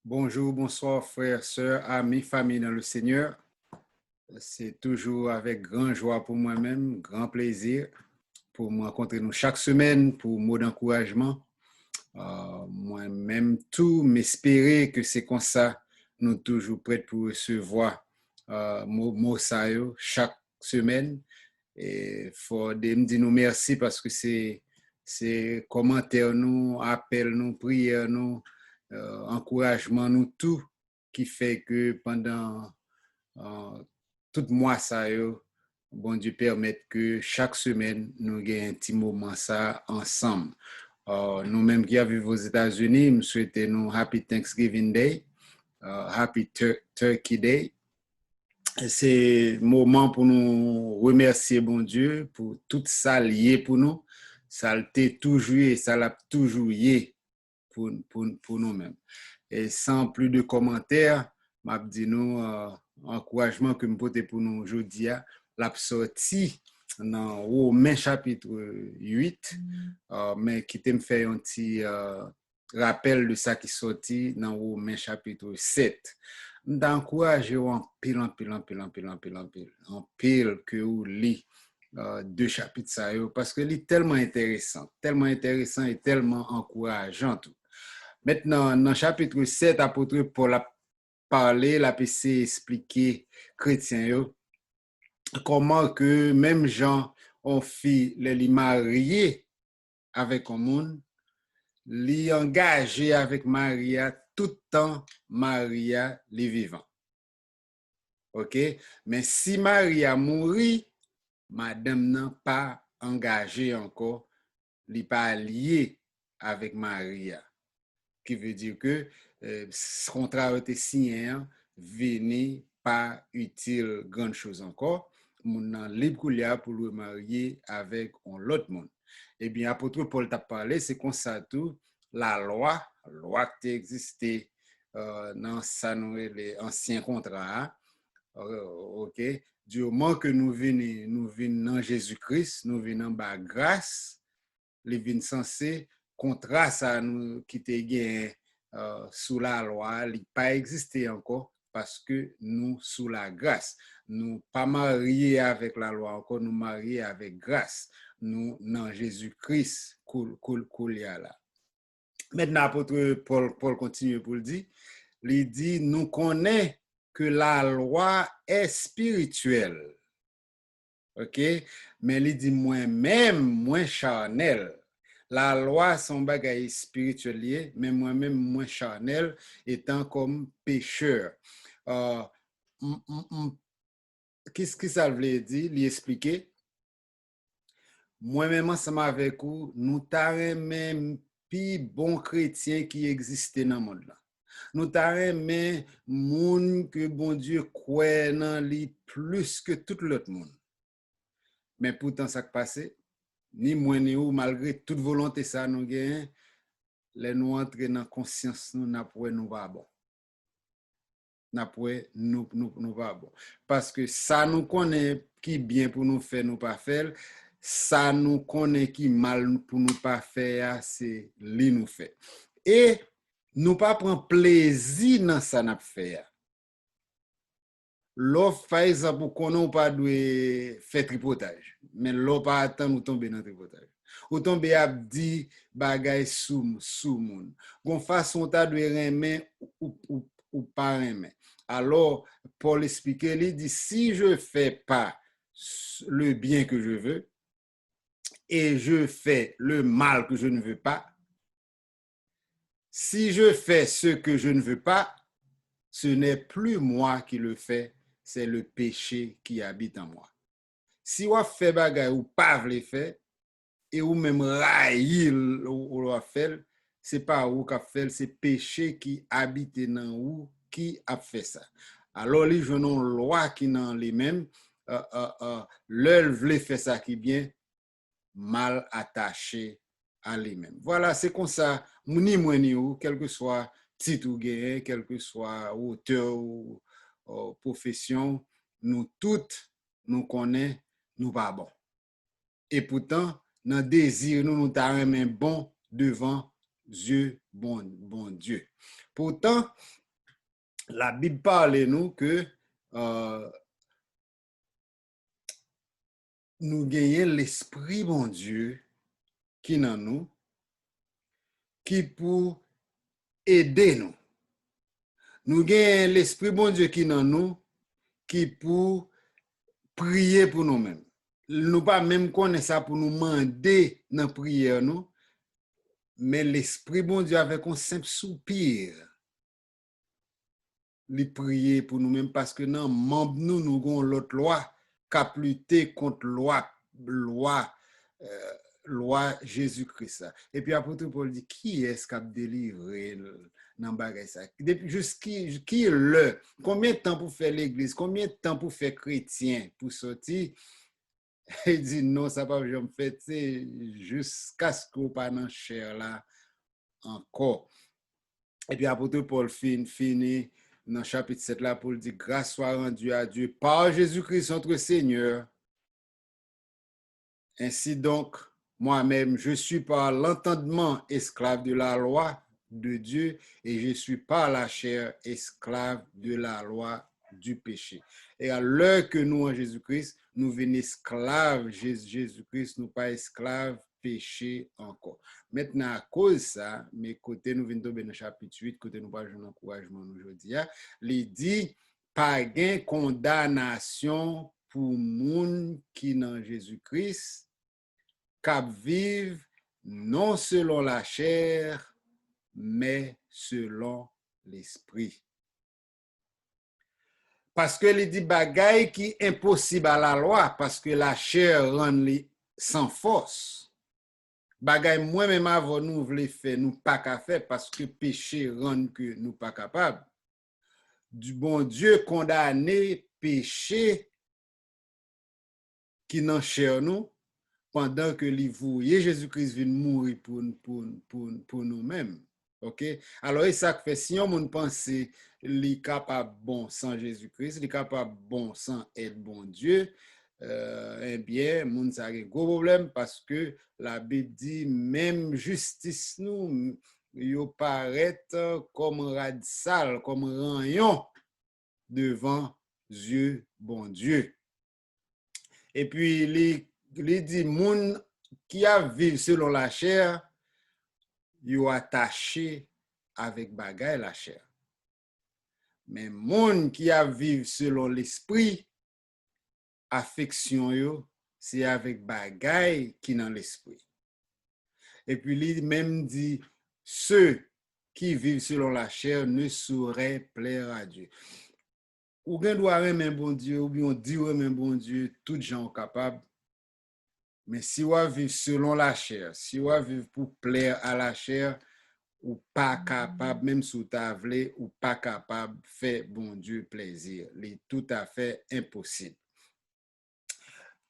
Bonjour, bonsoir, frères, sœurs, amis, famille dans le Seigneur. C'est toujours avec grande joie pour moi-même, grand plaisir pour me rencontrer nous chaque semaine pour mot d'encouragement. Moi-même, tout m'espérer que c'est comme ça, nous toujours prêts pour recevoir mot ça chaque semaine. Et faut me dire nous merci parce que c'est commentaires nous, appels nous, prières nous, encouragement nous tout qui fait que pendant tout mois ça bon Dieu permette que chaque semaine nous ayons un petit moment ça ensemble. Nous-mêmes qui vivons aux États-Unis, nous souhaitons nous Happy Thanksgiving Day, Happy Turkey Day. C'est moment pour nous remercier bon Dieu pour tout ça lié pour nous. Ça l'était toujours et ça l'a toujours lié pour nous-mêmes. Et sans plus de commentaires, m'a dit nous encouragement que me porter pour nous aujourd'hui l'a sorti dans Romains chapitre 8 mais qui me fait un petit rappel de ça qui sorti dans Romains chapitre 7. D'encourager en pile que vous lisez deux chapitres ça parce que c'est tellement intéressant et tellement encourageant tout. Maintenant, dans le chapitre 7, apôtre Paul a parlé, la PC expliqué chrétiens comment que même gens ont fait les mariés avec un monde, les engagé avec Maria tout le temps Maria les vivants. OK? Mais si Maria mourit, madame n'a pas engagé encore, n'est pas lié avec Maria. Qui veut dire que ce contrat a été signé, venez pas utile grande chose encore. Mon libre pour le marier avec l'autre monde. Eh bien, apôtre Paul t'a parlé, c'est comme ça tout, la loi qui existait dans les anciens contrats, ok, du moment que nous venons dans Jésus-Christ, nous venons par grâce, les venons censés contrat ça nous qui était gagné sous la loi, il pas existé encore parce que nous sous la grâce, nous pas mariés avec la loi encore, nous mariés avec grâce, nous dans Jésus-Christ cool là. Maintenant apôtre Paul continue pour le dire, il dit nous connaissons que la loi est spirituelle. OK, mais il dit moi-même moins charnel. La loi son bagage spirituel, mais moi-même moins charnel étant comme pécheur. Qu'est-ce que ça veut dire? Lui expliquer. Moi-même ensemble avec vous, nous t'arrêtons même plus bon chrétien qui existait dans le monde là. Nous t'arrêtons même monde que bon Dieu croit dans lui plus que tout l'autre monde. Mais pourtant ça qui passe, ni moi ni ou malgré toute volonté ça nous gagne, les nous entrer dans conscience nous n'a pour nous pas bon. N'a pour nous pas bon. Parce que ça nous connaît qui bien pour nous faire nous pas faire, ça nous connaît qui mal pour nous pas faire, c'est lui nous fait. Et nous pas prendre plaisir dans ça n'a faire. L'offre, par exemple, qu'on n'a pas dû faire tripotage, mais l'offre pas attendre ou tomber dans le tripotage. Ou tomber à dire bagay sous moun. Gon façon ta de remet ou pas remet. Alors, Paul explique, il dit, si je fais pas le bien que je veux et je fais le mal que je ne veux pas, si je fais ce que je ne veux pas, ce n'est plus moi qui le fais, c'est le péché qui habite en moi. Si vous faites bagay ou pas vle faire et ou même raïl ou fait, c'est pas vous qui fait, c'est péché qui habite dans vous qui a fait ça. Alors les gens ont loi qui dans les mêmes leur vle faire ça qui bien mal attaché à lui-même. Voilà, c'est comme ça, ni moi ni ou, quel que soit titre ou gain, quel que soit auteur ou profession, nous toutes nous connaissons, nous pas bon. Et pourtant, dans désir, nous nous t'arrêtons bon devant yeux, bon Dieu. Pourtant, la Bible parle nous que nous gagnons l'esprit bon Dieu qui dans nous, qui pour aider nous. Nous gagnons l'esprit bon Dieu qui dans nous, qui pour prier pour nous-mêmes. Nous pas même connaître ça pour nous demander dans la prière, nous, mais l'esprit bon Dieu avec un simple soupir, lui prier pour nous-mêmes parce que dans membre nous avons l'autre loi qui a lutter contre loi Jésus-Christ. Et puis apôtre Paul dit qui est-ce qui a délivré dans bagay ça? Juste qui est le? Combien de temps pour faire l'église? Combien de temps pour faire chrétien pour sortir? Il dit non, ça pas je me fait jusqu'à ce qu'on pas dans chair là encore. Et puis apôtre Paul finit dans le chapitre 7 là pour dire grâce soit rendue à Dieu par Jésus-Christ notre Seigneur. Ainsi donc, moi-même, je suis par l'entendement esclave de la loi de Dieu et je suis par la chair esclave de la loi du péché. Et à l'heure que nous, en Jésus-Christ, nous venons esclaves Jésus-Christ, nous pas esclaves péché encore. Maintenant, à cause de ça, mes côtés, nous venons tomber dans le chapitre 8, côté nous pas un encouragement aujourd'hui, il dit, pas gain condamnation pour moun qui dans Jésus-Christ, cap vive non selon la chair, mais selon l'esprit. Parce que il dit bagay qui impossible à la loi, parce que la chair rend li sans force. Bagay moi-même avant nous voulons faire, nous pas qu'à faire parce que péché rend que nous pas capables. Du bon Dieu condamné péché qui n'en chair nous pendant que les voyez Jésus-Christ vient mourir pour nous-mêmes. OK? Alors, c'est ça que fait, si on pense les capable bon sans Jésus-Christ, les capable bon sans être bon Dieu, eh bien, moun ça a un gros problème parce que la Bible dit, même justice nous, yo paraît comme radical, comme rayon devant Dieu, bon Dieu. Et puis, il dit, moun qui a vécu selon la chair, yo attaché avec bagay la chair. Mais moun qui a vécu selon l'esprit, affection yo, c'est avec bagay qui dans l'esprit. Et puis, il même dit, ceux qui vivent selon la chair ne sauraient plaire à Dieu. Ou bien doit aimer bon Dieu, ou bien dit aimer bon Dieu, tout gens capables. Mais si on vit selon la chair, si on vit pour plaire à la chair, ou pas capable, même sous ta vle, ou pas capable de faire bon Dieu plaisir. C'est tout à fait impossible.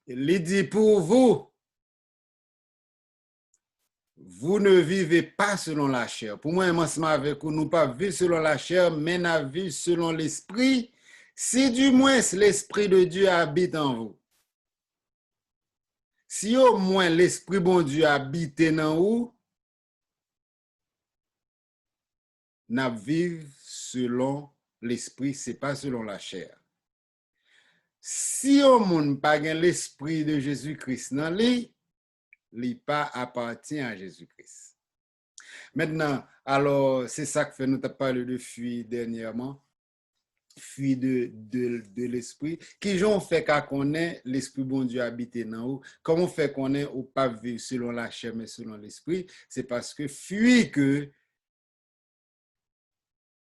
Il dit pour vous, vous ne vivez pas selon la chair. Pour moi, ensemble avec vous, nous pas vivre selon la chair, mais nous vivons selon l'esprit, si du moins l'esprit de Dieu habite en vous. Si au moins l'esprit bon Dieu habite en vous, nous vivons selon l'esprit, ce n'est pas selon la chair. Si au monde pas l'esprit de Jésus-Christ dans lui, il pas appartient à Jésus-Christ. Maintenant, alors, c'est ça que fait nous avons parlé de fuir dernièrement, fuir de l'esprit. Qui j'en fait qu'à connaître l'esprit bon Dieu habité dans nous? Comment fait qu'on est ou pas vivre selon la chair mais selon l'esprit? C'est parce que fuir que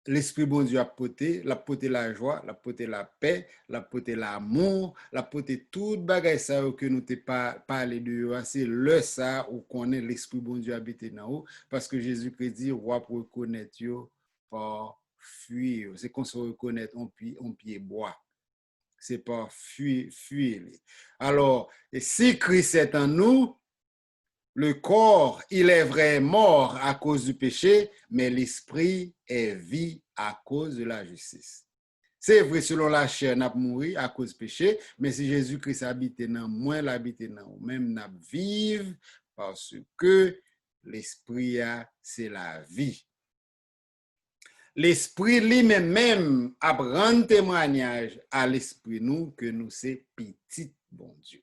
l'esprit bon Dieu a porté la joie, la porté la paix, la porté l'amour, la porté tout bagay ça que nous t'ai pas parlé de c'est le ça où connaît l'esprit bon Dieu habité dans nous parce que Jésus-Christ dit roi pour reconnaître yo par fuir, c'est qu'on se reconnaître on pied bois. C'est pas fuir. Alors, si Christ est en nous, le corps, il est vrai mort à cause du péché, mais l'esprit est vie à cause de la justice. C'est vrai, selon la chair, n'a pas mouru à cause du péché, mais si Jésus-Christ habite dans moi, l'habite dans nous, même n'a vive parce que l'esprit, c'est la vie. L'esprit lui-même a rendre témoignage à l'esprit nous que nous c'est petit bon Dieu.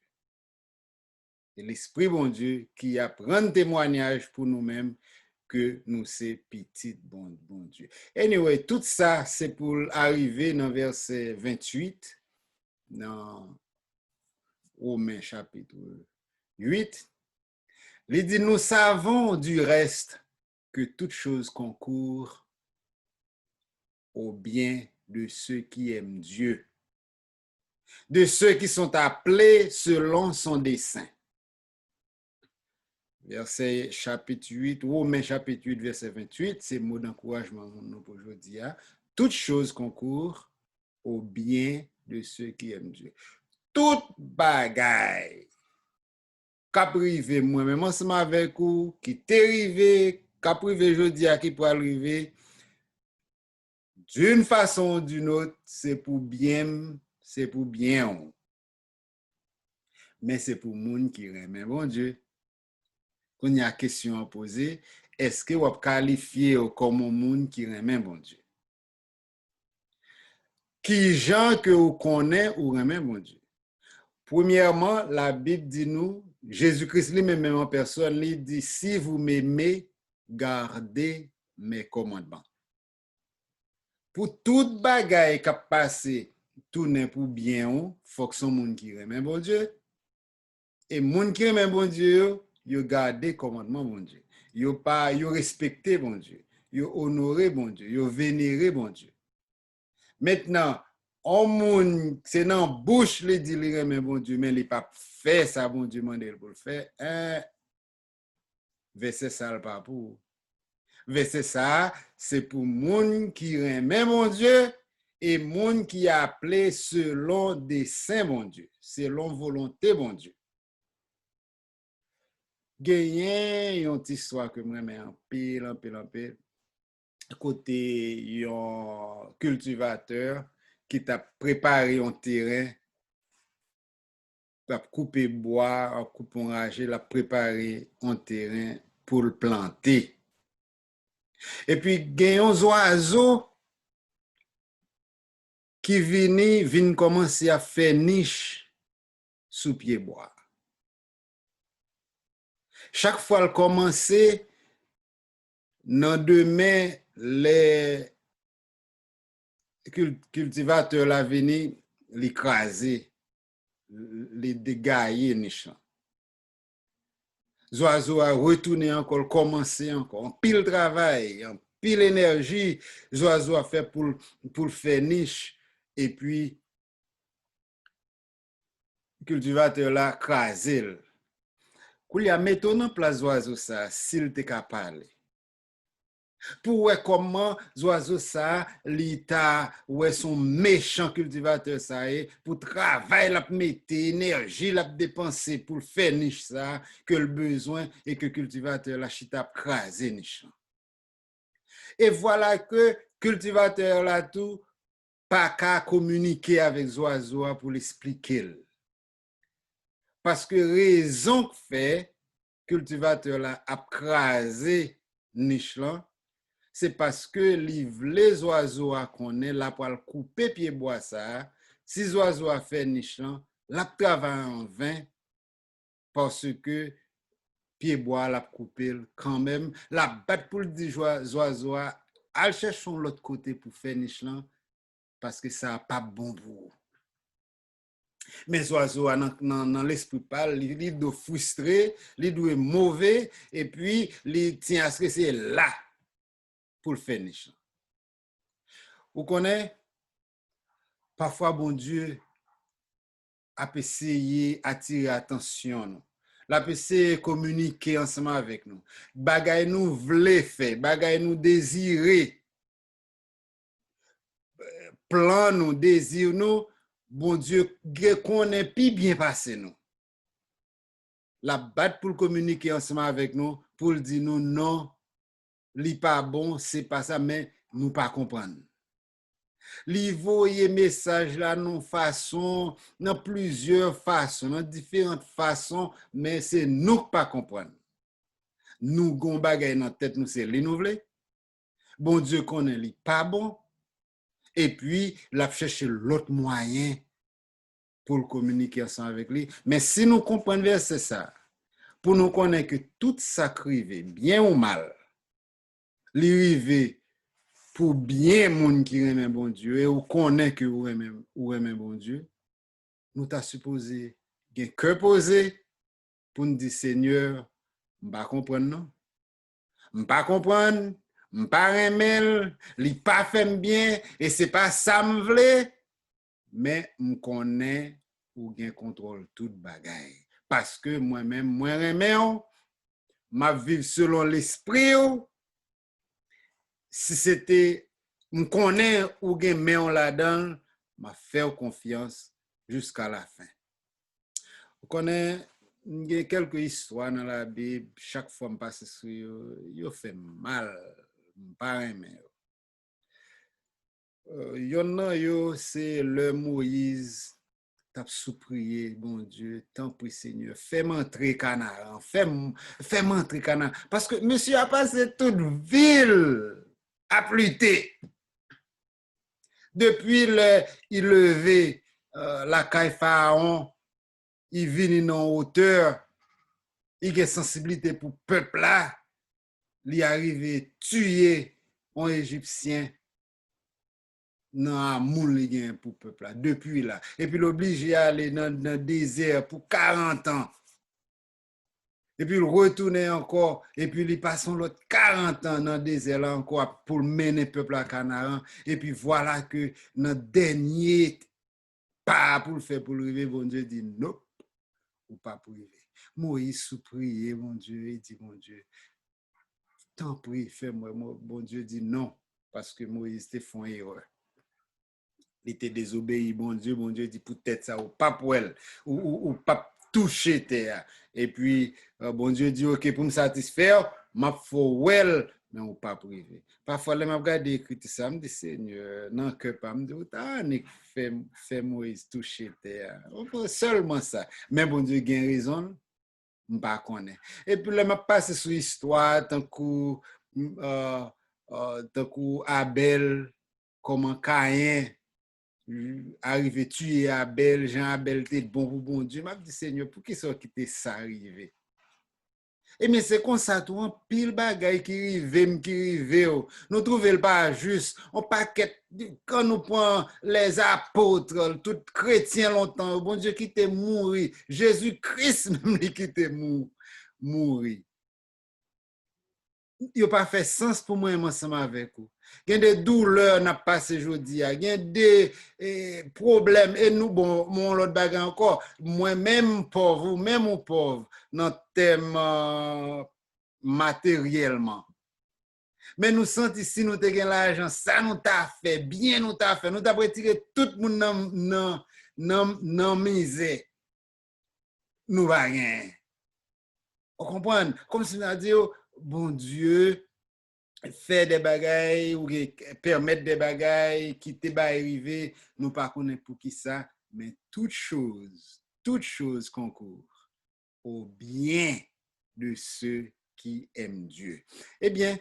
C'est l'esprit bon Dieu qui a rendre témoignage pour nous-mêmes que nous c'est petit bon Dieu. Anyway, tout ça c'est pour arriver dans verset 28 dans Romains chapitre 8. Il dit, nous savons du reste que toute chose concourt au bien de ceux qui aiment Dieu, de ceux qui sont appelés selon son dessein. Verset chapitre 8, Romains chapitre 8, verset 28, c'est mot d'encouragement pour aujourd'hui. Toute chose concourt au bien de ceux qui aiment Dieu. Toute bagaille qu'a privé moi-même ensemble avec vous, qui t'est arrivé, qu'a privé aujourd'hui, qui peut arriver, d'une façon ou d'une autre, c'est pour bien. Mais c'est pour moun qui remet bon Dieu. Quand il y a question à poser, est-ce que vous avez qualifié comme moun qui remet bon Dieu? Qui gens que vous connaissez ou remet bon Dieu? Premièrement, la Bible dit nous, Jésus-Christ lui-même en personne, il dit, si vous m'aimez, gardez mes commandements. Pour toute bagaille qui a passé, tourner pour bien, il faut que son monde qui remet bon Dieu. Et monde qui remet bon Dieu, il garde commandement bon Dieu. Il respecte bon Dieu. Il honore bon Dieu. Il vénère bon Dieu. Maintenant, on moun, c'est dans bouche le dit il remet bon Dieu, mais il pas fait ça bon Dieu mandé pour le faire. Verset ça le pas pour. Verset ça, c'est pour moun qui remet mon Dieu et moun qui a appelé selon dessein mon Dieu, selon volonté mon Dieu. Gagné une petite histoire que moi mais en pile. Côté un cultivateur qui t'a préparé un terrain, t'a coupé bois, couper enragé, l'a préparé un terrain pour le planter. Et puis, il y a un oiseau qui vient commencer à faire niche sous pied bois. Chaque fois qu'il commence, dans demain, les cultivateurs la venir l'écraser, les dégailler niche. Les oiseaux a retourné encore, commencer encore, en pile travail, en pile énergie, les oiseaux a fait pour faire niche, et puis, le cultivateur l'a crasé. Quand il y a maintenant place oiseau ça, s'il te capable. Pour voir comment les oiseaux ça, l'état, ouais son méchant cultivateur ça est, pour travailler, la mettre énergie, la dépenser pour faire niche ça, que le besoin et que le cultivateur la chita craser niche. Et voilà que cultivateur là tout, pas qu'à communiquer avec les oiseaux pour l'expliquer. Parce que raison que fait cultivateur là a crasé niche là, c'est parce que les oiseaux à connaît là pour couper pied bois ça, si les oiseaux a fait niche là, la travaille en vain parce que pied bois la couper quand même, la battre pour dire oiseaux à chercher l'autre côté pour faire niche là parce que ça pas bon pour. Mais les oiseaux dans l'esprit parle, ils doivent frustré, ils doivent mauvais et puis ils tiennent à ce que c'est là pour le faire niche. Vous connaissez parfois bon Dieu a essayé attirer attention. La essayer communiquer ensemble avec nous. Bagay nous voulait faire, bagay nous désirer. Plan nous, désir nous, bon Dieu connaît plus bien passé nous. La batte pour communiquer ensemble avec nous, pour dire nous non, li pas bon, c'est pas ça, mais nous pas comprendre. Li voye message là non façon, dans plusieurs façons, dans différentes façons, mais c'est nous pas comprendre. nous gon bagay dans tête nous c'est li nou vle. Bon Dieu connaît li pas bon et puis l'a chercher l'autre moyen pour communiquer ensemble avec lui. Mais si nous comprenons verset ça, pour nous connaître que tout ça crive, bien ou mal, li rive pour bien moun qui aime bon Dieu et ou connaît que ou aime bon Dieu, nous t'a supposé gen cœur posé pour nous dire Seigneur, m'pa comprendre non, m'pa comprendre, m'pa remel, li pas fait bien et c'est pas ça m'vle, mais m'connais ou gen contrôle tout bagay parce que moi-même moi remel m'a vivre selon l'esprit. Si c'était m'connais ou gen men là-dedans, m'a fait confiance jusqu'à la fin. Vous connaissez, il y a quelques histoires dans la Bible, chaque fois que je passe sur yo fait mal, pas aimer. Yo c'est le Moïse t'a supplié, bon Dieu, tant pis Seigneur, fais-moi entrer Canaan, fais-moi entrer Canaan, parce que monsieur a passé toute ville à pluter. Depuis il levé la caille Pharaon, il vient en hauteur, il a sensibilité pour le peuple là, il arrive tuer un Égyptien dans moun li gen pour peuple là depuis là et puis l'obligé à aller dans le désert pour 40 ans. Et puis il retourne encore et puis il passe l'autre 40 ans dans le désert là encore pour mener le peuple à Canaan et puis voilà que dans dernier pas pour le faire pour arriver bon Dieu dit non ou pas pour arriver. Moïse supplie mon Dieu et dit mon Dieu tant pis fais-moi bon Dieu dit non parce que Moïse te font erreur. Il était désobéi, bon Dieu dit peut-être ça ou pas pour elle ou pas toucher terre et puis bon Dieu dit OK pour me satisfaire m'a faut well mais ou pas privé parfois là m'a regarder écrit ça me dit Seigneur non que pas me dit ah ni fait Moïse toucher terre seulement ça mais bon Dieu gain raison m'pas connaît et puis là m'a passé sur histoire tant que Abel comment Caïn arrivé tuer Abel, Jean Abel était bon pour bon Dieu. M'a dit Seigneur, pour qui ça qui ça arrivé? Et mais c'est comme ça tout un pile bagay qui rive. Nous trouvons pas juste, on paquet quand nous prenons les apôtres, tout chrétien longtemps, bon Dieu qui était mouru, Jésus-Christ même qui était mouru. Il n'a pas fait sens pour moi ensemble avec vous. Il y a des douleurs n'a passé aujourd'hui, il y a des problèmes et nous bon mon l'autre bagarre encore moi même pauvre, même pauvre dans thème matériellement. Mais nous sentons ici nous te gain l'argent, ça nous t'a fait bien nous t'a retiré tout le monde dans misère. Nous va rien. Vous comprenez comme si on a dit bon Dieu faire des bagailles ou permettre des bagailles qui te ba arriver nous pas connaître pour qui ça mais toute chose concourt au bien de ceux qui aiment Dieu. Eh bien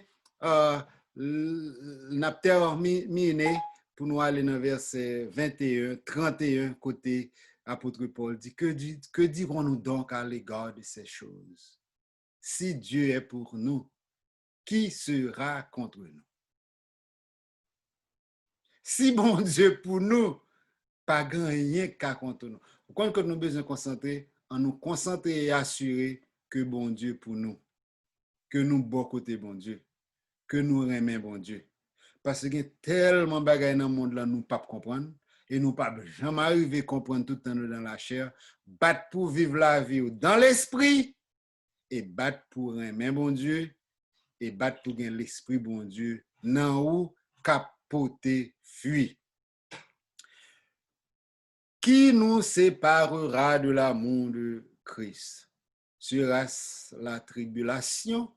n'a terminé pour nous aller dans verset 21 31 côté apôtre Paul dit que dirons-nous donc à l'égard de ces choses? Si Dieu est pour nous, qui sera contre nous? Si bon Dieu pour nous, pas grand rien qu'à contre nous. Quand nous avons besoin de concentrer, en nous concentrer et assurer que bon Dieu pour nous, que nous bon côté bon Dieu, que nous aimons bon Dieu. Parce qu'il y a tellement de bagages dans le monde là nous pas comprendre et nous pas jamais arriver à comprendre tout le temps dans la chair, battre pour vivre la vie dans l'esprit et battre pour aimer bon Dieu et battre pour gagner l'esprit bon Dieu nan ou capoter fuit. Qui nous séparera de l'amour de Christ? Sera-ce la tribulation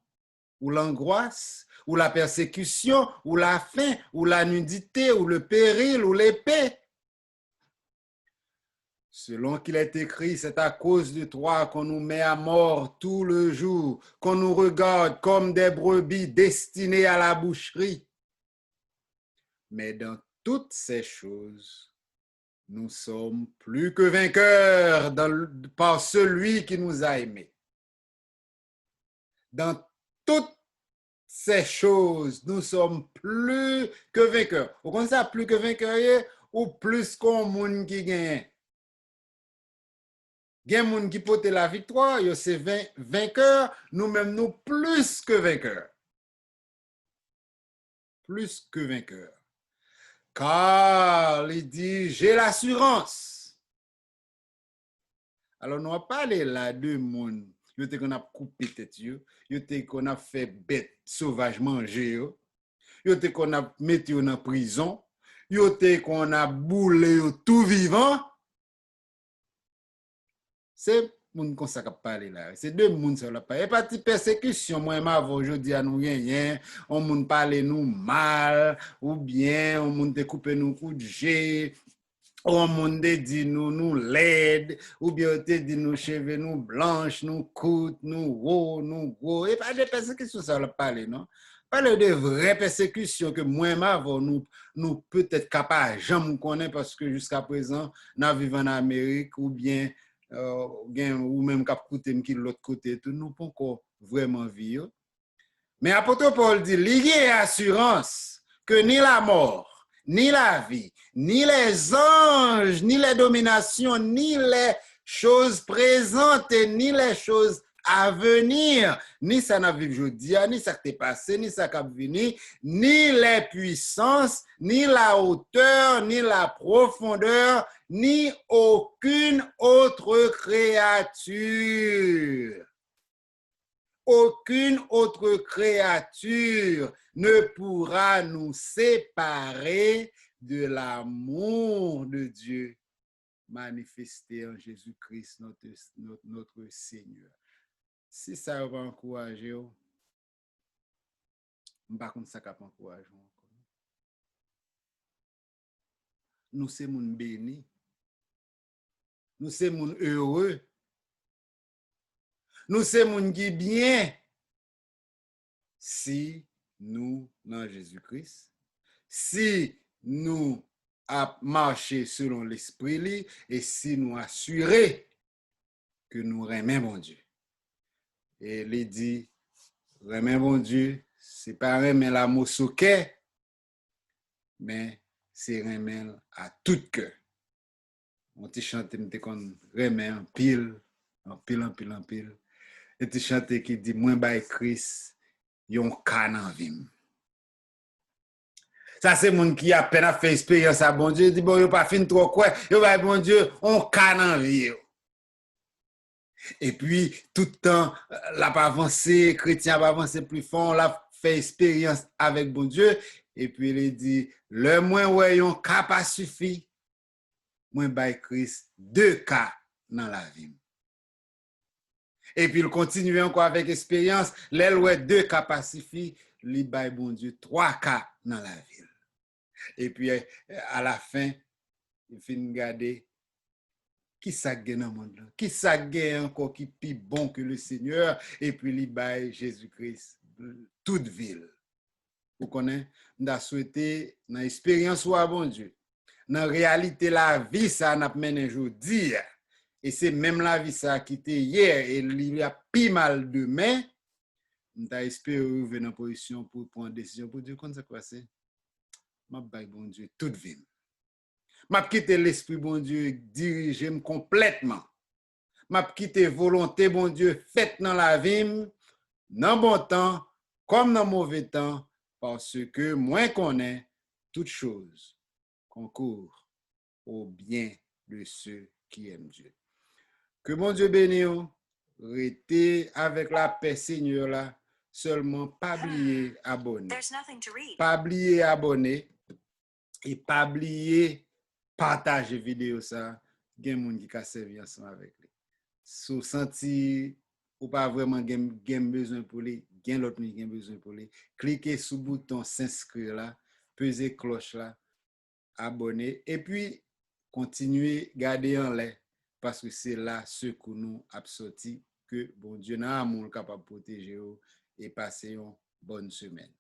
ou l'angoisse ou la persécution ou la faim ou la nudité ou le péril ou l'épée? Selon qu'il est écrit, c'est à cause de toi qu'on nous met à mort tout le jour, qu'on nous regarde comme des brebis destinées à la boucherie. Mais dans toutes ces choses, nous sommes plus que vainqueurs par celui qui nous a aimés. Dans toutes ces choses, nous sommes plus que vainqueurs. Vous connaissez ça, plus que vainqueurs ou plus qu'on monde qui gagne? Gen moun qui porte la victoire, yo c'est vainqueur, nous-mêmes nous plus que vainqueurs. Plus que vainqueurs. Car il dit, j'ai l'assurance. Alors, nous allons parler là de moun, yo te qu'on a coupé tête yo te qu'on a fait bête sauvage manger yo te qu'on a mis yo dans prison, yo te qu'on a boulé yo tout vivant. C'est moun kon sa kap pale là. C'est deux moun sa la pale. Et pas de persécution, moi m'avons aujourd'hui à nous rien, on moun parle nous mal ou bien on moun te coupe nous coup de jet. Ou moun te dit nous laid, ou bien te dit nous cheveux nous blanches, nous coûtes, nous gros. Et pas de persécution ça la parle non. Parle de vraies persécutions que moi m'avons nous peut-être capable jamais connaître parce que jusqu'à présent nous vivons en Amérique ou bien ou même cap côté qui l'autre côté tout nous pas encore vraiment vivre. Mais apôtre Paul dit il y a assurance que ni la mort, ni la vie, ni les anges, ni les dominations, ni les choses présentes, ni les choses à venir, ni ça n'a vécu aujourd'hui, ni ça qui est passé, ni ça qui va venir, ni les puissances, ni la hauteur, ni la profondeur, ni aucune autre créature. Aucune autre créature ne pourra nous séparer de l'amour de Dieu manifesté en Jésus-Christ, notre Seigneur. Si ça va encourager, je ne sais pas si ça va encourager. Nous sommes bénis. Nous sommes heureux. Nous sommes qui bien si nous, dans Jésus-Christ, si nous a marché selon l'esprit et si nous assurer que nous aimons mon Dieu. Et il dit, aimer mon Dieu, c'est pas aimer l'amour souquet, mais c'est aimer à tout cœur. On te chante, on te qu'on aimer en pile. Et te chante qui dit, moi, by Christ, yon can en vim. Ça, c'est moun qui a peine à faire expérience à bon Dieu. Il dit, bon, yon pas fin trop quoi. Yon va, bon Dieu, on can en vie. Et puis, tout le temps, la pas avancé, chrétien va avancer plus fort, on l'a fait expérience avec bon Dieu. Et puis, il dit, le moins ouais, yon cas pas suffit. Moi, by Christ, 2 cas dans la vie. Et puis, il continue encore avec expérience. L'aile ouais 2 cas pas suffit. Li by bon Dieu, 3 cas dans la ville. Et puis, à la fin, il finit garder qui ça gagne dans le monde, qui ça gagne encore qui plus bon que le Seigneur, et puis li by Jésus-Christ, toute ville. Vous connaissez, nous avons souhaité, dans l'expérience ou à bon Dieu, dans la réalité, la vie, ça n'a pas mené aujourd'hui, et c'est même la vie, ça a quitté hier, et il y a plus mal demain, nous avons espéré revenir en position pour prendre une décision pour Dieu, comment ça passe? Je vais bon Dieu, toute vie. M'a quitté l'esprit bon Dieu diriger complètement. M'a quitté volonté bon Dieu faite dans la vie, dans bon temps comme dans mauvais temps, parce que moins qu'on est, toute chose concourt au bien de ceux qui aiment Dieu. Que mon Dieu bénisse, restez avec la paix Seigneur là, seulement pas oublier abonner. Pas oublier abonner et pas oublier partager vidéo ça, gen moun qui ka servi ensemble avec lui. Sou senti ou pas vraiment gen besoin pour lui, gen l'autre moun gen besoin pour lui, cliquez sur le bouton s'inscrire là, pesez cloche là, abonner et puis continuez garder en l'air parce que c'est là ce que nous avons sorti, que bon Dieu n'a amour capable de protéger et passer une bonne semaine.